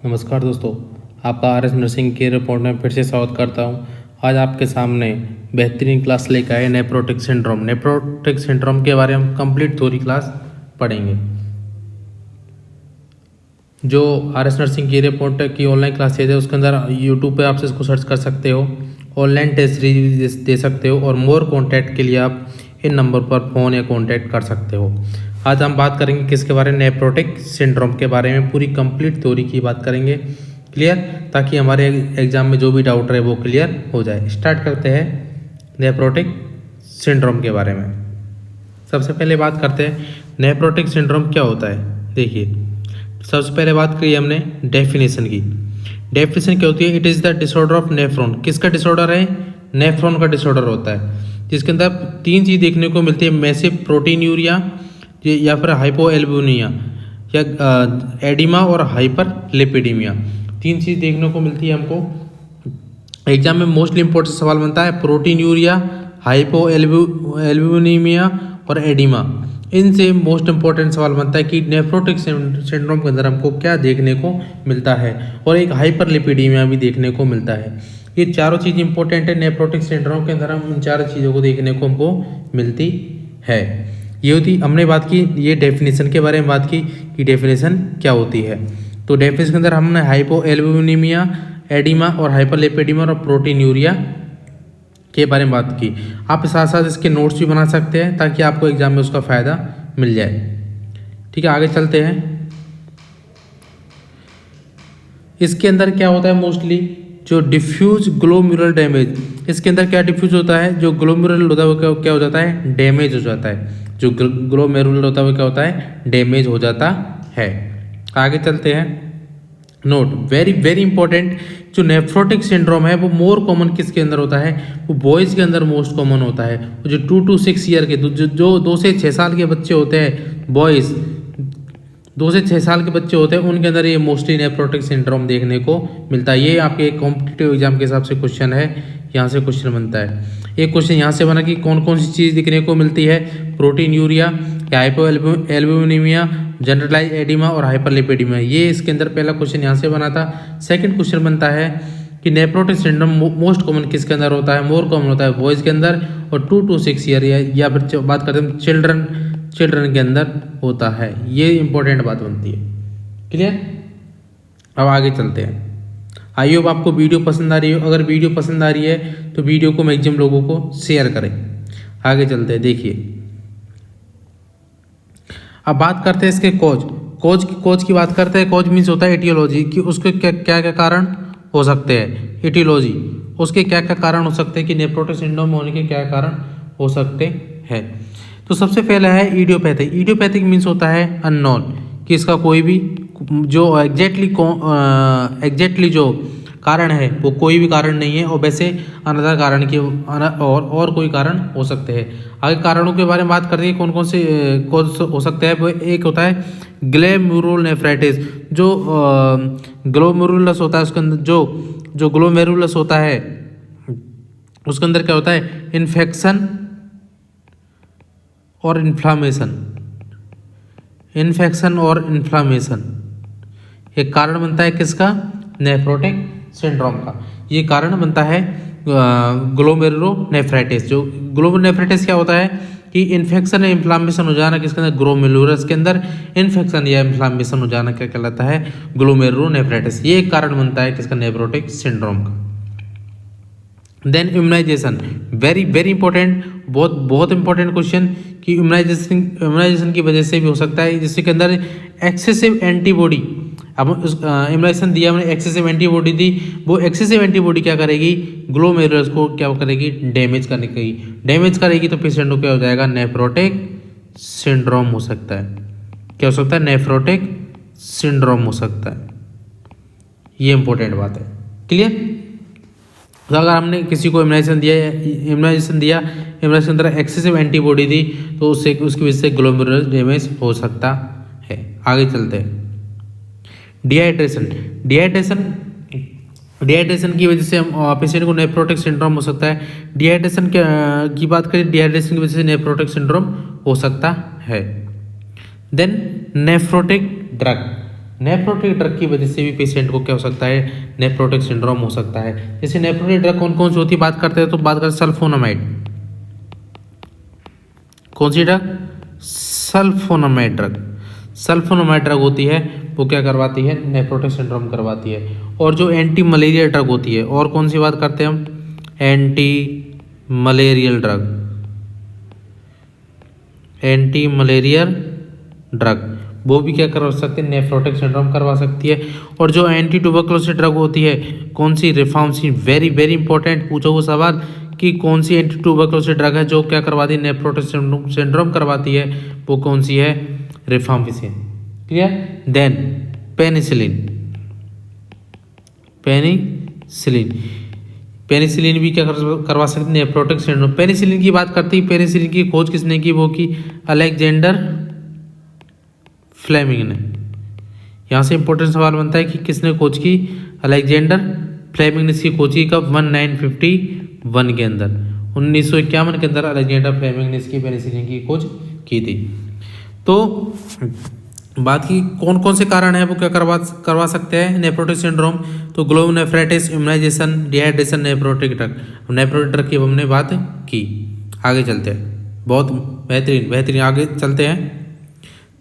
नमस्कार दोस्तों, आपका R S nursing care report में फिर से स्वागत करता हूं। आज आपके सामने बेहतरीन क्लास लेकर आए नेफ्रोटिक सिंड्रोम। नेफ्रोटिक सिंड्रोम के बारे में कंप्लीट थ्योरी क्लास पढ़ेंगे। जो R S nursing care report की ऑनलाइन क्लासेज है उसके अंदर यूट्यूब पे आप इसको सर्च कर सकते हो, ऑनलाइन टेस्ट सीरीज दे सकते हो और मोर कॉन्टैक्ट के लिए आप इन नंबर पर फ़ोन या कॉन्टैक्ट कर सकते हो। आज हम बात करेंगे किसके बारे में, नेफ्रोटिक सिंड्रोम के बारे में पूरी कंप्लीट थ्योरी की बात करेंगे। क्लियर, ताकि हमारे एग्जाम में जो भी डाउट रहे वो क्लियर हो जाए। स्टार्ट करते हैं नेफ्रोटिक सिंड्रोम के बारे में। सबसे पहले बात करते हैं नेफ्रोटिक सिंड्रोम क्या होता है। देखिए, सबसे पहले बात करी हमने डेफिनेशन की। डेफिनेशन क्या होती है? It is the disorder of nephron. किसका डिसऑर्डर है? नेफ्रॉन का डिसऑर्डर होता है, जिसके अंदर तीन चीज़ देखने को मिलती है, मैसिव प्रोटीनयूरिया या फिर हाइपोएल्बुमिया या एडिमा और हाइपर लिपिडीमिया। तीन चीज़ देखने को मिलती है हमको। एग्जाम में मोस्टली इंपॉर्टेंट सवाल बनता है प्रोटीनयूरिया, हाइपोएल्बुमिया और एडिमा। इनसे मोस्ट इंपॉर्टेंट सवाल बनता है कि नेफ्रोटिक सिंड्रोम के अंदर हमको क्या देखने को मिलता है, और एक हाइपर लिपिडीमिया भी देखने को मिलता है। ये चारों चीज़ इंपॉर्टेंट है नेफ्रोटिक सिंड्रोम के अंदर। हम इन चारों चीज़ों को देखने को हमको मिलती है। ये होती, हमने बात की ये डेफिनेशन के बारे में बात की कि डेफिनेशन क्या होती है। तो डेफिनेशन के अंदर हमने हाइपोएल्बुमिया, एडिमा और हाइपरलिपिडीमिया और प्रोटीनयूरिया के बारे में बात की। आप साथ साथ इसके नोट्स भी बना सकते हैं ताकि आपको एग्जाम में उसका फ़ायदा मिल जाए। ठीक है, आगे चलते हैं। इसके अंदर क्या होता है? मोस्टली जो डिफ्यूज ग्लोमेरुलर डैमेज, इसके अंदर क्या डिफ्यूज होता है? जो ग्लोमेरुलर होता है वो क्या हो जाता है? डैमेज हो जाता है। जो ग्लोमेरुलर होता है वो क्या होता है? डैमेज हो जाता है। आगे चलते हैं। नोट, वेरी वेरी इंपॉर्टेंट, जो नेफ्रोटिक सिंड्रोम है वो मोर कॉमन किसके अंदर होता है? वो बॉयज़ के अंदर मोस्ट कॉमन होता है। जो 2 to 6 ईयर के जो 2 से 6 साल के बच्चे होते हैं, बॉयज़ 2 से 6 साल के बच्चे होते हैं, उनके अंदर ये मोस्टली नेफ्रोटिक सिंड्रोम देखने को मिलता है। ये आपके कॉम्पिटिटिव एग्जाम के हिसाब से क्वेश्चन है, यहाँ से क्वेश्चन बनता है। एक क्वेश्चन यहाँ से बना कि कौन कौन सी चीज़ देखने को मिलती है? प्रोटीनयूरिया, हाइपोएल्बुमिया, जनरलाइज एडिमा और हाइपरलिपिडीमिया। ये इसके अंदर पहला क्वेश्चन यहाँ से बना था। सेकंड क्वेश्चन बनता है कि नेफ्रोटिक सिंड्रोम मोस्ट कॉमन किसके अंदर होता है? मोर कॉमन होता है बॉयज़ के अंदर, और 2 to 6 ईयर या फिर बात करते हैं चिल्ड्रन के अंदर होता है। ये इंपॉर्टेंट बात बनती है। क्लियर, अब आगे चलते हैं। आई होप आपको वीडियो पसंद आ रही हो। अगर वीडियो पसंद आ रही है तो वीडियो को मैक्सिमम लोगों को शेयर करें। आगे चलते हैं। देखिए, अब बात करते हैं इसके कोज की बात करते हैं। कोज मीन्स होता है एटियोलॉजी, कि उसके क्या क्या कारण हो सकते हैं। एटियोलॉजी, उसके क्या क्या कारण हो सकते हैं, कि नेफ्रोटिक सिंड्रोम होने के क्या कारण हो सकते हैं। तो सबसे पहला है इडियोपैथिक। इडियोपैथिक मीन्स होता है अननोन, कि इसका कोई भी जो एग्जैक्टली जो कारण है वो कोई भी कारण नहीं है, और वैसे अनदर कारण के और कोई कारण हो सकते हैं। आगे कारणों के बारे में बात करते हैं, कौन कौन से कॉज हो सकते हैं। वो एक होता है ग्लोमेरुलोनेफ्राइटिस। जो ग्लोमेरुलस होता है उसके अंदर जो ग्लोमेरुलस होता है उसके अंदर क्या होता है? इन्फेक्शन और इन्फ्लामेशन एक कारण बनता है किसका? नेफ्रोटिक सिंड्रोम का। ये कारण बनता है ग्लोमेरुलोनेफ्राइटिस। जो ग्लोमेरुलोनेफ्राइटिस क्या होता है कि इन्फेक्शन या इन्फ्लामेशन हो जाना किसके अंदर? ग्लोमेरुलस के अंदर इन्फेक्शन या इन्फ्लामेशन हो जाना क्या कहलाता है? ग्लोमेरुलोनेफ्राइटिस। ये एक कारण बनता है किसका? नेफ्रोटिक सिंड्रोम का। Then immunisation, very very important, बहुत इंपॉर्टेंट क्वेश्चन, कि इम्यूनाइजेशन की वजह से भी हो सकता है, जिसके अंदर एक्सेसिव एंटीबॉडी। अब इम्यूनाइजेशन दिया हमने, एक्सेसिव एंटीबॉडी दी, वो एक्सेसिव एंटीबॉडी क्या करेगी? ग्लोमेरुलस को क्या करेगी? डैमेज करेगी तो पेशेंट को क्या हो जाएगा? नेफ्रोटिक सिंड्रोम हो सकता है। क्या हो सकता है? नेफ्रोटिक सिंड्रोम हो सकता है। ये इंपॉर्टेंट बात है। क्लियर, तो अगर हमने किसी को इम्यूनाइजेशन दिया, इम्यूनाइजेशन अंदर एक्सेसिव एंटीबॉडी दी, तो उससे उसकी वजह से ग्लोमेरुलर डैमेज हो सकता है। आगे चलते हैं। डिहाइड्रेशन की वजह से पेशेंट को नेफ्रोटिक सिंड्रोम हो सकता है। डिहाइड्रेशन की बात करें, डिहाइड्रेशन की वजह से नेफ्रोटिक सिंड्रोम हो सकता है। Then nephrotic drug, nephrotic drug की वजह से भी पेशेंट को क्या हो सकता है, नेफ्रोटिक सिंड्रोम हो सकता है। जैसे नेफ्रोटिक ड्रग कौन कौन सी होती है बात करते हैं तो बात करते हैं सल्फोनामाइड। कौन सी drug? Sulphonamide drug. Sulphonamide drug होती है वो क्या करवाती है, नेफ्रोटिक सिंड्रोम करवाती है। और जो एंटी मलेरिया ड्रग होती है, और कौन सी बात करते हैं हम, anti malarial drug. Anti malarial drug वो भी क्या करवा सकते हैं, नेफ्रोटिक सिंड्रोम करवा सकती है। और जो एंटी ट्यूबरकुलोसिस ड्रग होती है कौन सी, रिफाम्सिन। वेरी वेरी इंपॉर्टेंट पूछो वो सवाल कि कौन सी एंटी ट्यूबरकुलोसिस ड्रग है जो क्या करवाती है, नेफ्रोटिक सिंड्रोम करवाती है, वो कौन सी है, rifampicin. Clear. Then penicillin. Penicillin, penicillin भी क्या करवा सकते हैं, नेफ्रोटिक सिंड्रोम। पेनिसिलिन की बात करते ही, पेनिसिलिन की खोज किसने की, वो की अलेक्जेंडर फ्लेमिंग ने। यहाँ से इंपॉर्टेंट सवाल बनता है कि किसने खोज की, अलेक्जेंडर फ्लेमिंग ने इसकी खोज की कब, 1951 के अंदर, 1951 के अंदर अलेक्जेंडर फ्लेमिंग ने इसकी पेनिसिलिन की खोज की थी। तो बात की कौन कौन से कारण है वो क्या करवा सकते हैं नेफ्रोटिक सिंड्रोम, तो glomerulonephritis, immunisation, dehydration, nephrotic drug. Nephrotic drug की हमने बात की। आगे चलते हैं, बहुत बेहतरीन आगे चलते हैं।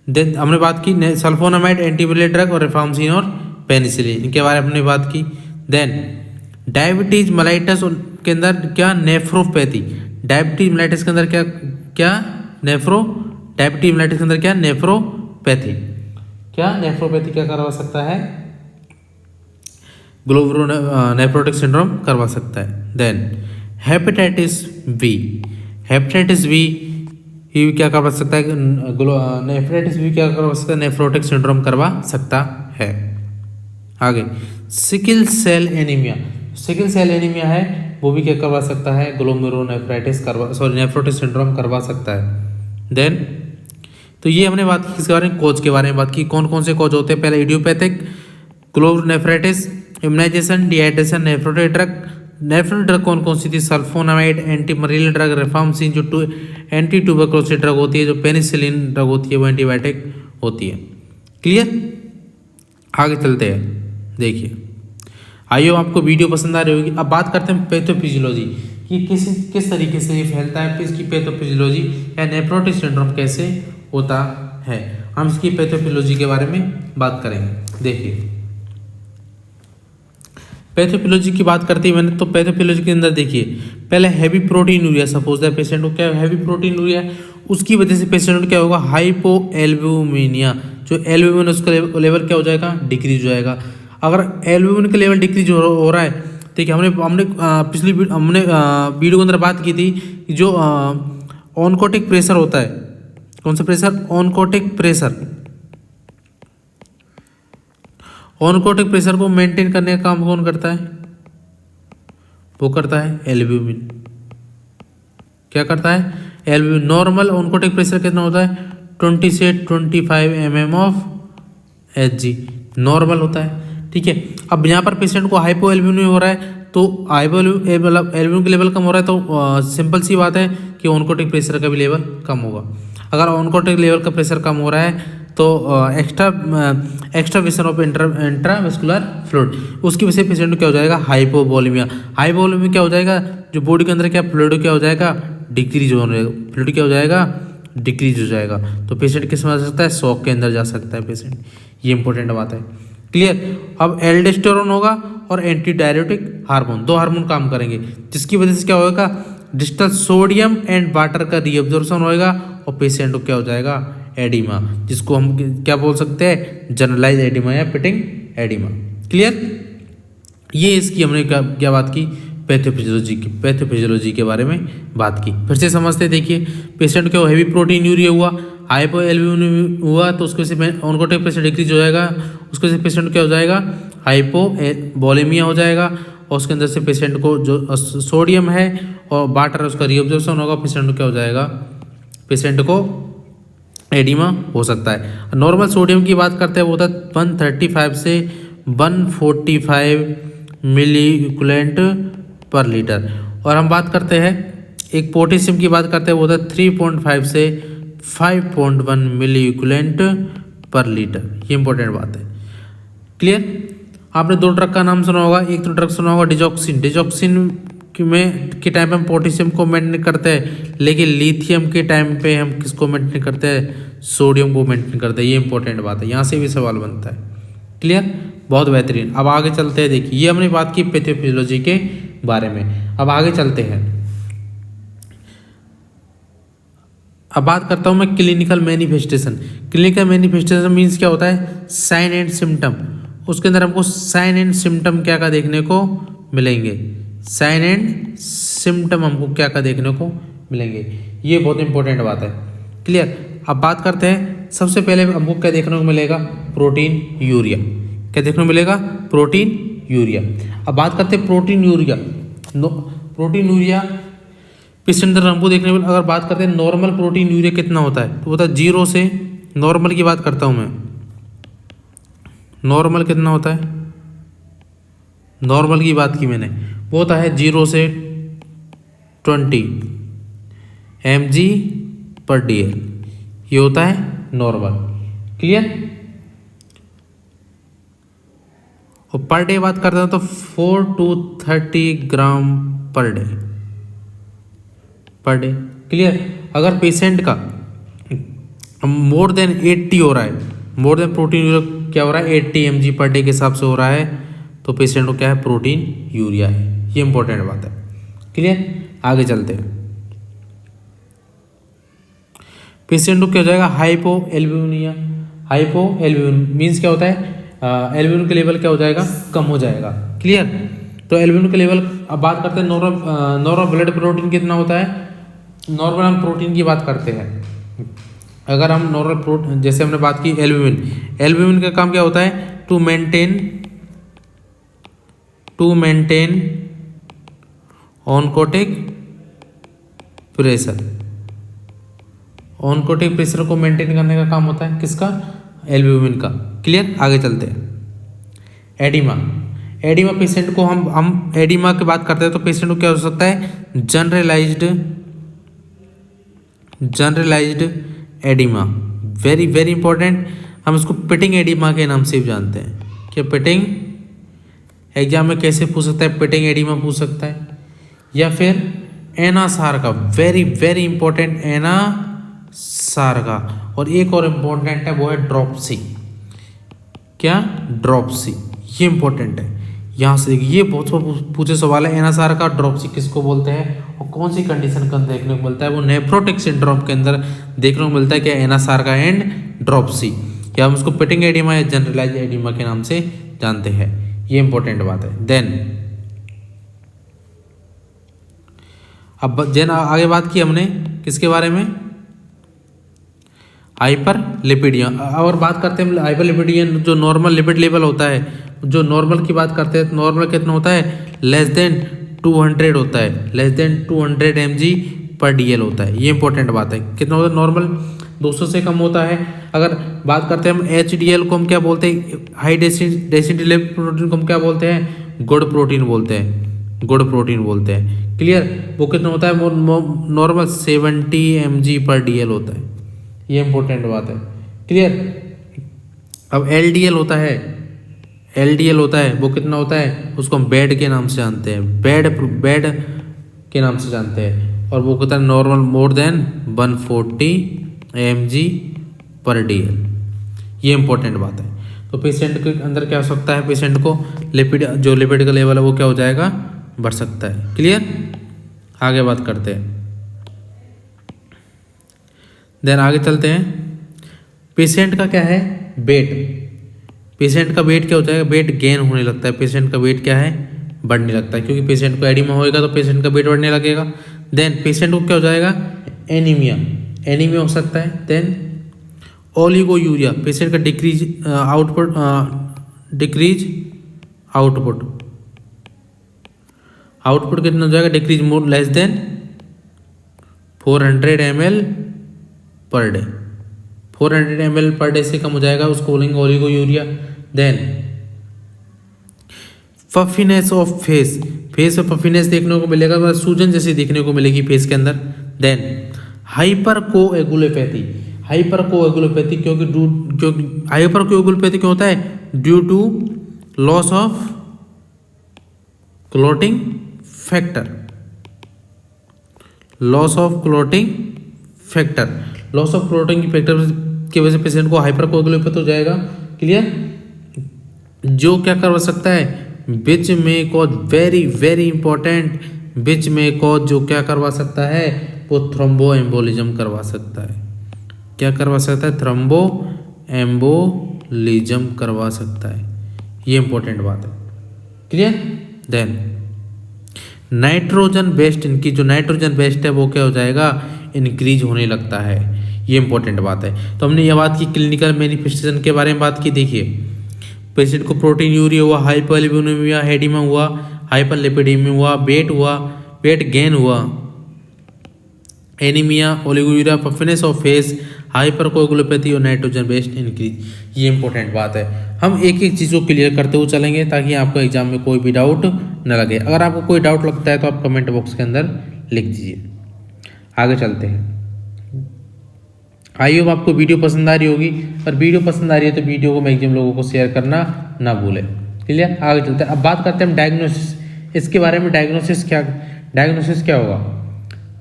देन हमने बात की सल्फोनामाइड, एंटीमलेरिया ड्रग और रिफाम्सिन और पेनिसिलिन, इनके बारे में हमने बात की। देन डायबिटीज मेलाइटस के अंदर क्या, नेफ्रोपैथी। डायबिटीज मेलाइटस के अंदर क्या डायबिटीज मेलाइटस के अंदर क्या, नेफ्रोपैथी। क्या नेफ्रोपैथी क्या करवा सकता है, नेफ्रोटिक सिंड्रोम करवा सकता है। Then hepatitis B. Hepatitis B क्या करवा सकता है, नेफ्राइटिस भी क्या करवा सकता है, नेफ्रोटिक सिंड्रोम करवा सकता है। आगे sickle cell anaemia. Sickle cell anaemia है वो भी क्या करवा सकता है, ग्लोमेरुलोनेफ्राइटिस नेफ्रोटिक सिंड्रोम करवा सकता है। देन तो ये हमने बात की किसके बारे में, कोज के बारे में बात की। कौन कौन से कोज होते हैं, पहले idiopathic, glomerulonephritis, immunisation, dehydration, nephrotic drug. Nephrotic drug कौन कौन सी थी, sulphonamide, anti malarial drug, rifamycin जो एंटी ट्यूबरकुलोसिस ड्रग होती है, जो पेनिसिलिन ड्रग होती है वो एंटीबायोटिक होती है। क्लियर। आगे चलते हैं, देखिए आइए आपको वीडियो पसंद आ रही होगी। अब बात करते हैं पैथोफिजियोलॉजी कि किस तरीके से ये फैलता है, इसकी पैथोफिजियोलॉजी या नेफ्रोटिक सिंड्रोम कैसे होता है, हम इसकी पैथोफिजियोलॉजी के बारे में बात करेंगे। देखिए पैथोफिजियोलॉजी की बात करती है मैंने, तो पैथोफिजियोलॉजी के अंदर देखिए पहले heavy protein urea, suppose that patient को क्या हैवी प्रोटीन यूरिया, उसकी वजह से पेशेंट को क्या होगा, हाइपो एल्ब्यूमिनिया। जो एल्ब्यूमिन उसका लेवल क्या हो जाएगा, डिक्रीज हो जाएगा। अगर एल्ब्यूमिन का लेवल डिक्रीज हो रहा है, ठीक है, हमने पिछली वीडियो के अंदर बात की थी कि जो ऑनकोटिक प्रेशर होता है, कौन सा pressure, oncotic pressure. Oncotic pressure को मेंटेन करने का काम कौन करता है, वो करता है एल्ब्यूमिन। क्या करता है, एल्ब्यूमिन। नॉर्मल ऑनकोटिक प्रेशर कितना होता है, 20 से 25 mm ऑफ Hg नॉर्मल होता है। ठीक है, अब यहाँ पर पेशेंट को हाइपो एल्ब्यूमिन हो रहा है, तो हाइपो एल्ब्यूमिन का लेवल कम हो रहा है, तो सिंपल सी बात है कि ऑनकोटिक प्रेशर का भी लेवल कम होगा। अगर ऑनकोटिक लेवल का प्रेशर कम हो रहा है तो एक्स्ट्रावेशन ऑफ इंट्रावेस्कुलर फ्लूइड, उसकी वजह से पेशेंट को क्या हो जाएगा, हाइपोवोलेमिया। हाइपोवोलेमिया क्या हो जाएगा, जो बॉडी के अंदर क्या फ्लूइड क्या हो जाएगा, डिक्रीज हो जाएगा, फ्लूइड क्या हो जाएगा, डिक्रीज हो जाएगा। तो पेशेंट किस में जा सकता है, शॉक के अंदर जा सकता है पेशेंट। ये इंपॉर्टेंट बात है। क्लियर। अब एल्डोस्टेरोन होगा और एंटी डायरेटिक हार्मोन, दो हार्मोन काम करेंगे, जिसकी वजह से क्या होगा, डिस्टल सोडियम एंड वाटर का रीअब्जॉर्प्शन होएगा और पेशेंट को क्या हो जाएगा, एडिमा, जिसको हम क्या बोल सकते हैं, जनरलाइज एडिमा या पिटिंग एडिमा। क्लियर। ये इसकी हमने क्या बात की, पैथोफिजियोलॉजी के बारे में बात की। फिर से समझते, देखिए पेशेंट को हैवी प्रोटीन यूरिया हुआ, हाइपो एल्ब्यूमिन हुआ, तो उसको से ऑनकोटिक प्रेशर डिक्रीज हो जाएगा, उसको से पेशेंट क्या हो जाएगा, हाइपोवोलेमिया हो जाएगा, और उसके अंदर से पेशेंट को जो सोडियम है और वाटर है उसका रीअब्जॉर्प्शन होगा, पेशेंट को क्या हो जाएगा, पेशेंट को एडिमा हो सकता है। नॉर्मल सोडियम की बात करते हैं वो होता है 135 से 145 मिली इक्विवेलेंट पर लीटर, और हम बात करते हैं एक पोटेशियम की बात करते हैं वो होता है 3.5 से 5.1 मिली इक्विवेलेंट पर लीटर। ये इंपॉर्टेंट बात है। क्लियर। आपने दो ड्रग का नाम सुना होगा, एक तो ड्रग सुना होगा डिजॉक्सिन। डिजॉक्सिन के टाइम पे हम पोटेशियम को मेंटेन करते हैं, लेकिन लिथियम के टाइम पे हम किसको मेंटेन करते हैं, सोडियम को मेंटेन करते हैं। ये इंपॉर्टेंट बात है, यहाँ से भी सवाल बनता है। क्लियर, बहुत बेहतरीन। अब आगे चलते हैं। देखिए ये हमने बात की पैथोफिजियोलॉजी के बारे में। अब आगे चलते हैं। अब बात करता हूँ मैं clinical manifestation. Clinical manifestation means क्या होता है, साइन एंड सिम्टम। उसके अंदर हमको साइन एंड सिम्टम क्या क्या देखने को मिलेंगे, साइन एंड सिम्टम हमको क्या क्या देखने को मिलेंगे, ये बहुत इंपॉर्टेंट बात है। क्लियर। अब बात करते हैं, सबसे पहले हमको क्या देखने को मिलेगा, प्रोटीन यूरिया। क्या देखने को मिलेगा, प्रोटीन यूरिया। अब बात करते हैं protein urea. Protein urea patient हमको देखने को, अगर बात करते हैं नॉर्मल प्रोटीन यूरिया कितना होता है, तो होता है 0 से, नॉर्मल की बात करता हूँ मैं, नॉर्मल कितना होता है, नॉर्मल की बात की मैंने, वो होता है 0 से 20 mg/dl। ये होता है नॉर्मल। क्लियर। और पर डे बात करते हैं तो 4 to 30 gram per day, per day. Clear. अगर पेशेंट का मोर देन 80 हो रहा है, मोर देन प्रोटीन यूरिया क्या हो रहा है, 80 mg पर डे के हिसाब से हो रहा है, तो पेशेंट को क्या है, प्रोटीन यूरिया है। ये इंपॉर्टेंट बात है। क्लियर। आगे चलते हैं। पेशेंट को क्या हो जाएगा, हाइपो एल्ब्यूमिनिया। हाइपो एल्ब्यूमिन मीन्स क्या होता है, एल्ब्यूमिन का लेवल क्या हो जाएगा, कम हो जाएगा। क्लियर। तो एल्ब्यूमिन का लेवल, अब बात करते हैं नॉर्मल ब्लड प्रोटीन कितना होता है। नॉर्मल हम प्रोटीन की बात करते हैं, अगर हम नॉर्मल प्रोटीन, जैसे हमने बात की एल्ब्यूमिन, एल्ब्यूमिन का काम क्या होता है, to maintain oncotic pressure. Oncotic pressure को मेंटेन करने का काम होता है किसका, एल्ब्यूमिन का। क्लियर। आगे चलते हैं। एडिमा। एडिमा पेशेंट को हम एडिमा की बात करते हैं तो पेशेंट को क्या हो सकता है, generalised oedema. Very very important. हम इसको पिटिंग एडिमा के नाम से भी जानते हैं। क्या पिटिंग, एग्जाम में कैसे पूछ सकता है, पिटिंग एडिमा पूछ सकता है, या फिर एनासार का, वेरी वेरी इंपॉर्टेंट, एनासार का। और एक और इम्पोर्टेंट है, वो है ड्रॉपसी। क्या, ड्रॉपसी, ये इंपॉर्टेंट है। यहाँ से ये बहुत पूछे सवाल है, एनासार का ड्रॉपसी किसको बोलते हैं और कौन सी कंडीशन के अंदर देखने को मिलता है, वो नेफ्रोटिक सिंड्रोम के अंदर देखने को मिलता है, क्या एनासार का एंड ड्रॉपसी, या हम उसको पिटिंग एडिमा या जनरलाइज एडिमा के नाम से जानते हैं। ये इंपॉर्टेंट बात है। देन अब आगे बात की हमने किसके बारे में, हाइपर लिपिडिया। और बात करते हैं हाइपर लिपिडिया, जो नॉर्मल लिपिड लेवल होता है, जो नॉर्मल की बात करते हैं, नॉर्मल कितना होता है, लेस देन 200 होता है, लेस देन 200 mg/dl होता है। ये इंपॉर्टेंट बात है। कितना होता है नॉर्मल, 200 से कम होता है। अगर बात करते हैं हम HDL को हम क्या बोलते हैं, हाई डेंसिटी लेवल प्रोटीन को हम क्या बोलते हैं, गुड प्रोटीन बोलते हैं, गुड प्रोटीन बोलते हैं। क्लियर। वो कितना होता है, नॉर्मल 70 mg/dl होता है। ये इंपॉर्टेंट बात है। क्लियर। अब LDL होता है, LDL होता है, वो कितना होता है, उसको हम बेड के नाम से जानते हैं, बेड के नाम से जानते हैं। और वो कितना, नॉर्मल मोर देन 140 mg/dl। ये इंपॉर्टेंट बात है। तो पेशेंट के अंदर क्या हो सकता है, पेशेंट को लिपिड, जो लिपिड का लेवल है वो क्या हो जाएगा, बढ़ सकता है। क्लियर। आगे बात करते हैं। देन आगे चलते हैं। पेशेंट का क्या है, वेट। पेशेंट का वेट क्या हो जाएगा, वेट गेन होने लगता है, पेशेंट का वेट क्या है, बढ़ने लगता है, क्योंकि पेशेंट को एडिमा होएगा तो पेशेंट का वेट बढ़ने लगेगा। देन पेशेंट को क्या हो जाएगा, एनीमिया, एनीमिया हो सकता है। देन ओलिगोयूरिया, पेशेंट का डिक्रीज आउटपुट, आउटपुट कितना हो जाएगा, decrease more less than 400 ml/day, 400 ml/day से कम हो जाएगा, उसको बोलेंगे oliguria. Then puffiness of face, face में पफिनेस देखने को मिलेगा, मतलब सूजन जैसी देखने को मिलेगी फेस के अंदर। Then hyper coagulopathy, hyper coagulopathy क्योंकि हाइपर कोएगुलोपैथी क्यों होता है, due to loss of clotting factor. Loss of clotting factor, loss of clotting factor की वजह से पेशेंट को हाइपरकोगुलोपेथ हो जाएगा। क्लियर? जो क्या करवा सकता है, विच में कॉज, वेरी वेरी इंपॉर्टेंट, विच में कॉज जो क्या करवा सकता है, वो थ्रोम्बो एम्बोलिज्म करवा सकता है। क्या करवा सकता है? थ्रोम्बो एम्बोलिज्म करवा सकता है। ये इंपॉर्टेंट बात है। क्लियर? देन नाइट्रोजन बेस्ड, इनकी जो नाइट्रोजन बेस्ड है वो क्या हो जाएगा, इंक्रीज होने लगता है। ये इंपॉर्टेंट बात है। तो हमने ये बात की क्लिनिकल मैनिफेस्टेशन के बारे में बात की। देखिए पेशेंट को प्रोटीन यूरिया हुआ, हाइपरलिपिडेमिया, एडिमा हुआ, हाइपरलिपिडेमिया हुआ, वेट गेन हुआ, anaemia, oliguria, puffiness of face, hypercoagulopathy और नाइट्रोजन बेस्ड इंक्रीज। ये इंपॉर्टेंट बात है। हम एक एक चीज़ को क्लियर करते हुए चलेंगे ताकि आपको एग्जाम में कोई भी डाउट न लगे। अगर आपको कोई डाउट लगता है तो आप कमेंट बॉक्स के अंदर लिख दीजिए। आगे चलते हैं। आई होप आपको वीडियो पसंद आ रही होगी, और वीडियो पसंद आ रही है तो वीडियो को मैक्सिमम लोगों को शेयर करना ना भूलें। क्लियर? आगे चलते हैं। अब बात करते हैं हम डायग्नोसिस, इसके बारे में। डायग्नोसिस क्या होगा?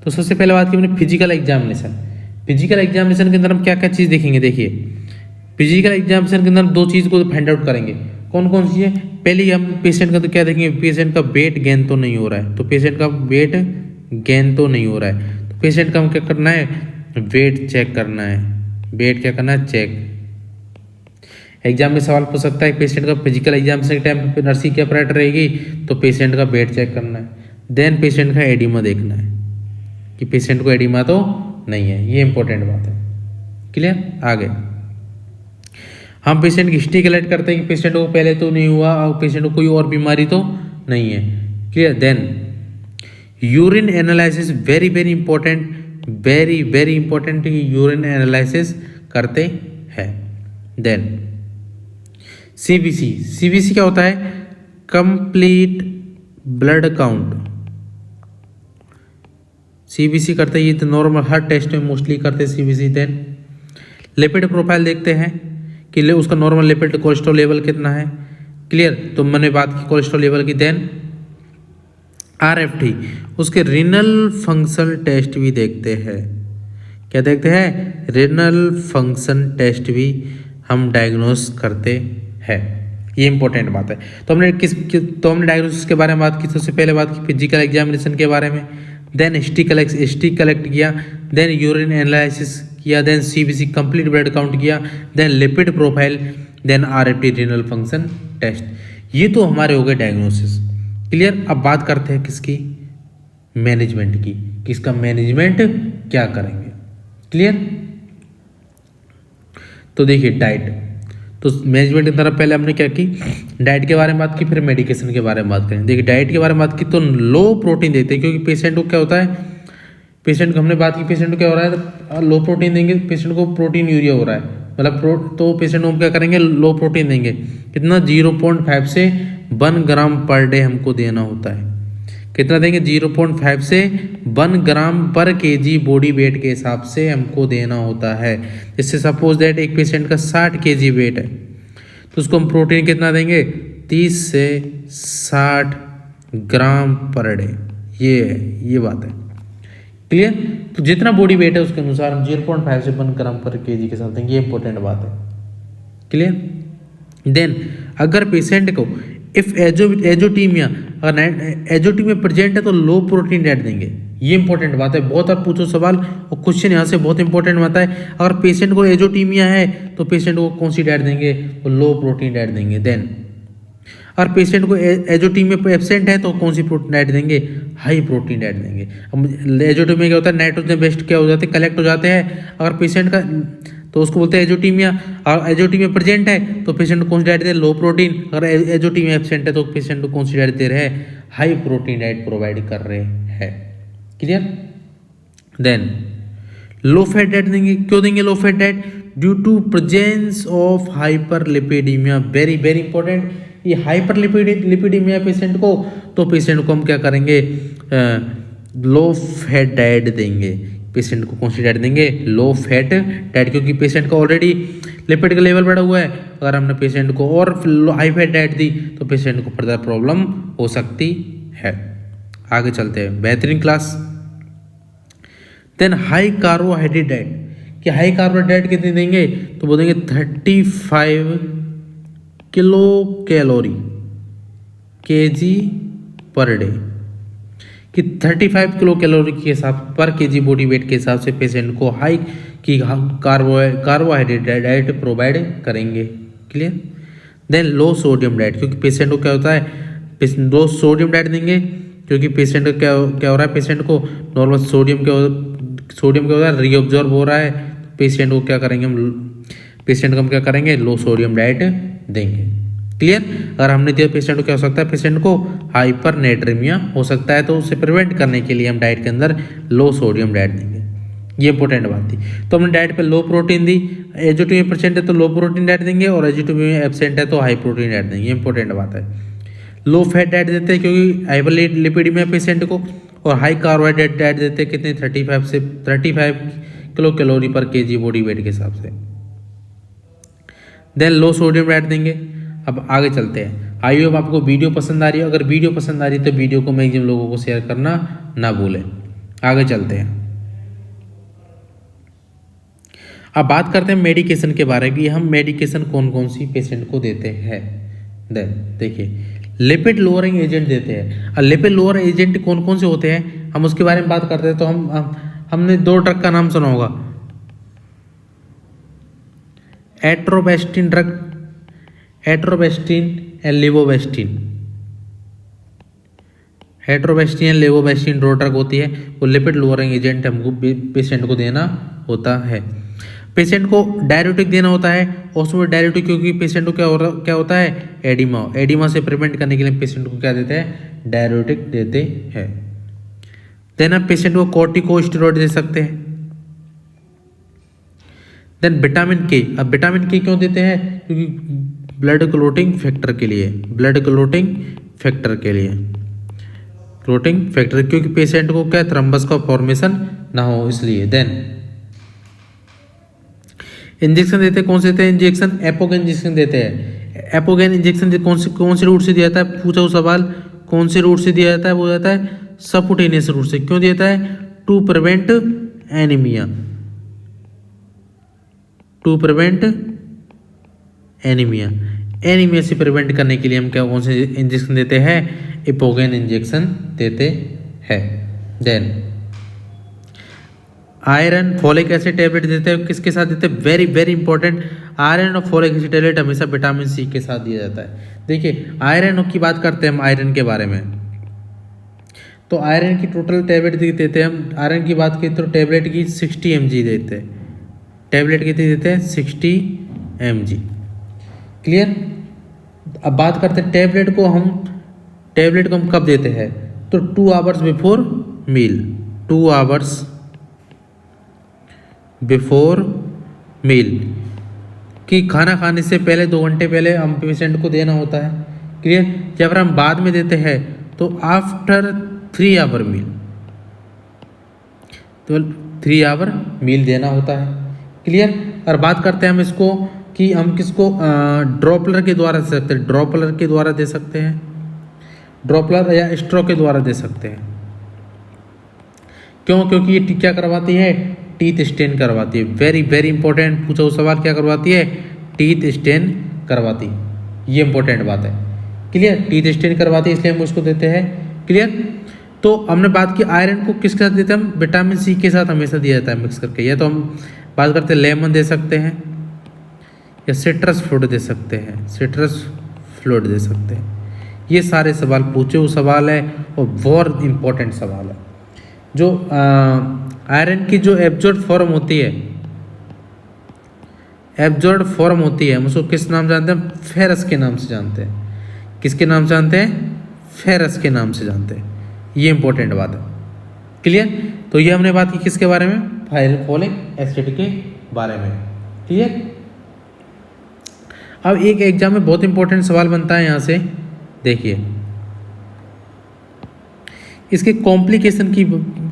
तो सबसे पहले बात की हमने फिजिकल एग्जामिनेशन। फिजिकल एग्जामिनेशन के अंदर हम क्या क्या चीज़ देखेंगे? देखिए फिजिकल एग्जामिनेशन के अंदर दो चीज़ को फाइंड आउट करेंगे। कौन कौन सी है? पहले हम पेशेंट का तो क्या देखेंगे, पेशेंट का वेट गेन तो नहीं हो रहा है, तो पेशेंट का वेट गेन तो नहीं हो रहा है, तो पेशेंट का हम क्या करना है, वेट चेक करना है। वेट क्या करना है? चेक। एग्जाम में सवाल पूछ सकता है पेशेंट का फिजिकल एग्जामिनेशन के टाइम पे नर्सिंग की ऑपरेटर रहेगी तो पेशेंट का वेट चेक करना है। देन पेशेंट का एडिमा देखना है कि पेशेंट को एडिमा तो नहीं है। ये इंपॉर्टेंट बात है। क्लियर? आगे हम पेशेंट की हिस्ट्री कलेक्ट करते हैं कि पेशेंट को पहले तो नहीं हुआ और पेशेंट को कोई और बीमारी तो नहीं है। Clear? Then urine analysis, very very important, very very important, urine analysis करते हैं। देन सीबीसी क्या होता है? Complete blood count. सीबीसी करते हैं, ये तो नॉर्मल हर टेस्ट में मोस्टली करते हैं सीबीसी। देन लिपिड प्रोफाइल देखते हैं कि उसका नॉर्मल लिपिड कोलेस्ट्रॉल लेवल कितना है। क्लियर? तो मैंने बात की कोलेस्ट्रॉल लेवल की। देन आरएफटी, उसके रिनल फंक्शन टेस्ट भी देखते हैं। क्या देखते हैं? रिनल फंक्शन टेस्ट भी हम डायग्नोस करते हैं। ये इंपॉर्टेंट बात है। तो हमने डायग्नोसिस के बारे में बात की। सबसे पहले बात की फिजिकल एग्जामिनेशन के बारे में, देन हिस्ट्री कलेक्ट किया, देन यूरिन एनालिसिस किया, then CBC complete blood count किया, then lipid profile, then RFT renal function test. ये तो हमारे हो गए डायग्नोसिस। क्लियर? अब बात करते हैं किसकी? मैनेजमेंट की। किसका मैनेजमेंट क्या करेंगे? क्लियर? तो देखिए डाइट, तो मैनेजमेंट की तरफ पहले हमने क्या की, डाइट के बारे में बात की, फिर मेडिकेशन के बारे में बात करें। देखिए डाइट के बारे में बात की तो लो प्रोटीन देते हैं, क्योंकि पेशेंट को क्या होता है, पेशेंट को हमने बात की पेशेंट को क्या हो रहा है, लो प्रोटीन देंगे, पेशेंट को प्रोटीन यूरिया हो रहा है, मतलब तो पेशेंट को हम क्या करेंगे, लो प्रोटीन देंगे। कितना? 0.5 से 1 ग्राम पर डे हमको देना होता है। कितना देंगे? 0.5 से 1 ग्राम पर केजी बॉडी वेट के हिसाब से हमको देना होता है। इससे सपोज दैट एक पेशेंट का 60 केजी वेट है तो उसको हम प्रोटीन कितना देंगे? 30 से 60 ग्राम पर डे। ये है, ये बात है। क्लियर? तो जितना बॉडी वेट है उसके अनुसार हम 0.5 से 1 ग्राम पर केजी के साथ देंगे। ये इंपॉर्टेंट बात है। क्लियर? देन अगर पेशेंट को इफ एजोटीमिया, अगर एजोटीमिया प्रेजेंट है तो लो प्रोटीन डाइट देंगे। ये इंपॉर्टेंट बात है। बहुत आप पूछो सवाल और क्वेश्चन यहाँ से बहुत इंपॉर्टेंट आता है। अगर पेशेंट को एजोटीमिया है तो पेशेंट को कौन सी डाइट देंगे? तो लो प्रोटीन डाइट देंगे। देन अगर पेशेंट को एजोटीमिया एब्सेंट है तो कौन सी प्रोटीन डाइट देंगे? हाई प्रोटीन डाइट देंगे। अब एजोटीमिया क्या होता है, नाइट्रोजन बेस्ड क्या हो जाते हैं, कलेक्ट हो जाते हैं। अगर पेशेंट का तो उसको बोलते हैं एजोटीमिया। और एजोटीमिया प्रेजेंट है तो पेशेंट को कौन सी डाइट दे? लो प्रोटीन। अगर एजोटीमिया एब्सेंट है तो पेशेंट को कौन सी डाइट दे रहे हैं? हाई प्रोटीन डाइट प्रोवाइड कर रहे हैं। Clear? Then low fat diet देंगे। क्यों देंगे low fat diet? Due to presence of hyperlipidaemia. Very very important. ये हाइपरलिपिडेमिया पेशेंट को, तो पेशेंट को हम क्या करेंगे? लो फैट डाइट देंगे। पेशेंट को कौन सी डाइट देंगे? लो फैट डाइट, क्योंकि पेशेंट का ऑलरेडी लिपिड का लेवल बढ़ा हुआ है, अगर हमने पेशेंट को और हाई फैट डाइट दी तो पेशेंट को फर्दर प्रॉब्लम हो सकती है। आगे चलते हैं, बेहतरीन class. Then high carbohydrate diet, कि हाई कार्बोहाइड्रेट कितनी देंगे, तो बोलेंगे 35 kilo calorie KG per day, कि 35 किलो कैलोरी के हिसाब पर केजी बॉडी वेट के हिसाब से पेशेंट को हाई की कार्बोहाइड्रेट डाइट प्रोवाइड करेंगे। Clear. Then low sodium diet, क्योंकि पेशेंट को क्या होता है, लो सोडियम डाइट देंगे, क्योंकि पेशेंट को क्या हो रहा है, पेशेंट को नॉर्मल सोडियम क्या होता है, रीअब्जॉर्ब हो रहा है। पेशेंट को क्या करेंगे हम, पेशेंट को हम क्या करेंगे, लो सोडियम डाइट देंगे। क्लियर। अगर हमने दिया पेशेंट को क्या हो सकता है, पेशेंट को हाइपर नेट्रीमिया हो सकता है, तो उसे प्रिवेंट करने के लिए हम डाइट के अंदर लो सोडियम डाइट देंगे। ये इंपॉर्टेंट बात थी। तो हमने डाइट पे लो प्रोटीन दी, एजिटिव में परसेंट है तो लो प्रोटीन डाइट देंगे, और एजिटिव में एब्सेंट है तो हाई प्रोटीन डाइट देंगे। ये इंपॉर्टेंट बात है। लो फैट डाइट देते हैं क्योंकि हाइपर लिपिडीमिया पेशेंट को, और हाई कार्बोहाइड्रेट डाइट देते हैं कितने, 35 किलो कैलोरी पर केजी बॉडी वेट के हिसाब से। देन लो सोडियम डाइट देंगे। अब आगे चलते हैं। आई होप आपको वीडियो पसंद आ रही है, अगर वीडियो पसंद आ रही है तो वीडियो को मैक्सिमम लोगों को शेयर करना ना भूलें। आगे चलते हैं। अब बात करते हैं मेडिकेशन के बारे में, हम मेडिकेशन कौन कौन सी पेशेंट को देते हैं। देन देखिए, लिपिड लोअरिंग एजेंट देते हैं। और लिपिड लोअर एजेंट कौन कौन से होते हैं, हम उसके बारे में बात करते हैं। तो हमने 2 ड्रग का नाम सुना होगा, एट्रोबेस्टिन ड्रग, एट्रोबेस्टिन एंड लेवोबेस्टिन। एट्रोबेस्टिन एंड लेवोबेस्टिन 2 ड्रग होती है, वो लिपिड लोअरिंग एजेंट हमको पेशेंट को देना होता है। पेशेंट को डायरेटिक देना होता है, और उसमें डायरेटिक क्योंकि पेशेंट को क्या होता है, एडिमा से प्रिवेंट करने के लिए पेशेंट को क्या देते हैं, डायरेटिक देते हैं। देन आप पेशेंट को कॉर्टिकोस्टेरॉइड दे सकते हैं। देन विटामिन के, अब विटामिन के क्यों देते हैं, क्योंकि ब्लड क्लोटिंग फैक्टर के लिए, ब्लड क्लोटिंग फैक्टर के लिए, क्लोटिंग फैक्टर, क्योंकि पेशेंट को क्या थ्रम्बस का फॉर्मेशन ना हो इसलिए। देन इंजेक्शन देते हैं, कौन से देते हैं इंजेक्शन, एपोगेन इंजेक्शन देते हैं। एपोगेन इंजेक्शन कौन से रूट से दिया जाता है, पूछा हुआ सवाल, कौन से रूट से दिया जाता है, वो जाता है सबकुटेनियस रूट से। क्यों दिया जाता है, to prevent anaemia, to prevent anaemia, anaemia से प्रिवेंट करने के लिए हम क्या कौन से इंजेक्शन देते हैं, एपोगेन इंजेक्शन देते हैं। Then iron folic acid tablet देते हैं, किसके साथ देते हैं, वेरी वेरी इंपॉर्टेंट, आयरन और फॉलिक एसिड टैबलेट हमेशा विटामिन सी के साथ दिया जाता है। देखिए आयरन की बात करते हैं हम, आयरन के बारे में, तो आयरन की टोटल टैबलेट देते हैं हम, आयरन की बात की तो टैबलेट की 60 mg देते हैं, टैबलेट कितनी देते हैं, 60 mg। क्लियर। अब बात करते हैं टैबलेट को हम कब देते हैं, तो 2 hours before meal, 2 hours before meal, कि खाना खाने से पहले 2 घंटे पहले हम पेशेंट को देना होता है। क्लियर। जब हम बाद में देते हैं तो आफ्टर 3 आवर मील, तो 3 आवर मील देना होता है। क्लियर। और बात करते हैं हम इसको कि हम किसको ड्रॉपलर के द्वारा दे सकते हैं, ड्रॉपलर के द्वारा दे सकते हैं, ड्रॉपलर या स्ट्रॉ के द्वारा दे सकते हैं। क्यों, क्योंकि ये क्या करवाती है, टीथ स्टेन करवाती है। वेरी वेरी इंपॉर्टेंट पूछा हुआ सवाल, क्या करवाती है, टीथ स्टेन करवाती, ये इंपॉर्टेंट बात है। क्लियर। टीथ स्टेन करवाती है इसलिए हम उसको देते हैं। क्लियर। तो हमने बात की आयरन को किसके साथ देते हैं हम, विटामिन सी के साथ हमेशा दिया जाता है मिक्स करके। या तो हम बात करते हैं लेमन दे सकते हैं, या सिट्रस फ्रूट दे सकते हैं, सिट्रस फ्रूट दे सकते हैं। ये सारे सवाल पूछे हुए सवाल है और बहुत इंपॉर्टेंट सवाल है। जो आयरन की जो एब्जॉर्ब फॉर्म होती है, एब्जॉर्ब फॉर्म होती है, हम उसको किस नाम जानते हैं, फेरस के नाम से जानते हैं। किसके नाम से जानते हैं, फेरस के नाम से जानते हैं। ये इंपॉर्टेंट बात है। क्लियर। तो ये हमने बात की किसके बारे में, फॉलिक एसिड के बारे में। क्लियर। अब एक एग्जाम में बहुत इंपॉर्टेंट सवाल बनता है यहाँ से, देखिए इसके कॉम्प्लिकेशन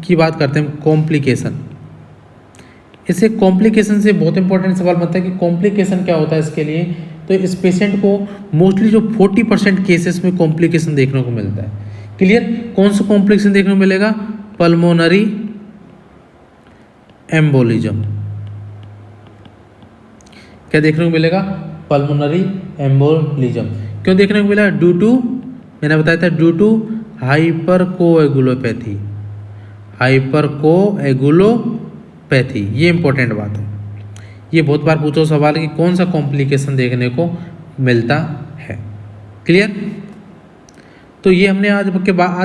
की बात करते हैं। कॉम्प्लिकेशन, इसे कॉम्प्लिकेशन से बहुत इंपॉर्टेंट सवाल बनता है कि कॉम्प्लिकेशन क्या होता है इसके लिए। तो इस पेशेंट को मोस्टली जो 40% केसेस में कॉम्प्लिकेशन देखने को मिलता है। क्लियर? कौन सा कॉम्प्लिकेशन देखने को मिलेगा? Pulmonary embolism. क्या देखने को मिलेगा? Pulmonary embolism. क्यों देखने को मिला? ड्यू टू, मैंने बताया था, ड्यू टू हाइपरकोएगुलोपैथी। हाइपरकोएगुलोपैथी, ये इंपॉर्टेंट बात है। ये बहुत बार पूछो सवाल कि कौन सा कॉम्प्लिकेशन देखने को मिलता है। क्लियर? तो ये हमने आज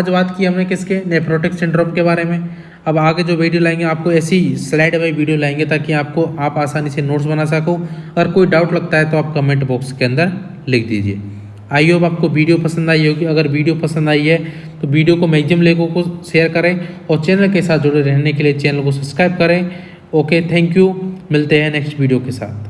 बात की हमने किसके? नेफ्रोटिक सिंड्रोम के बारे में। अब आगे जो वीडियो लाएंगे आपको ऐसी स्लाइड बाई वीडियो लाएंगे ताकि आप आसानी से नोट्स बना सको। अगर कोई डाउट लगता है तो आप कमेंट बॉक्स के अंदर लिख दीजिए। आई होप आपको वीडियो पसंद आई होगी। अगर वीडियो पसंद आई है तो वीडियो को मैक्सिमम लोगों को शेयर करें और चैनल के साथ जुड़े रहने के लिए चैनल को सब्सक्राइब करें। Okay, thank you. मिलते हैं नेक्स्ट वीडियो के साथ।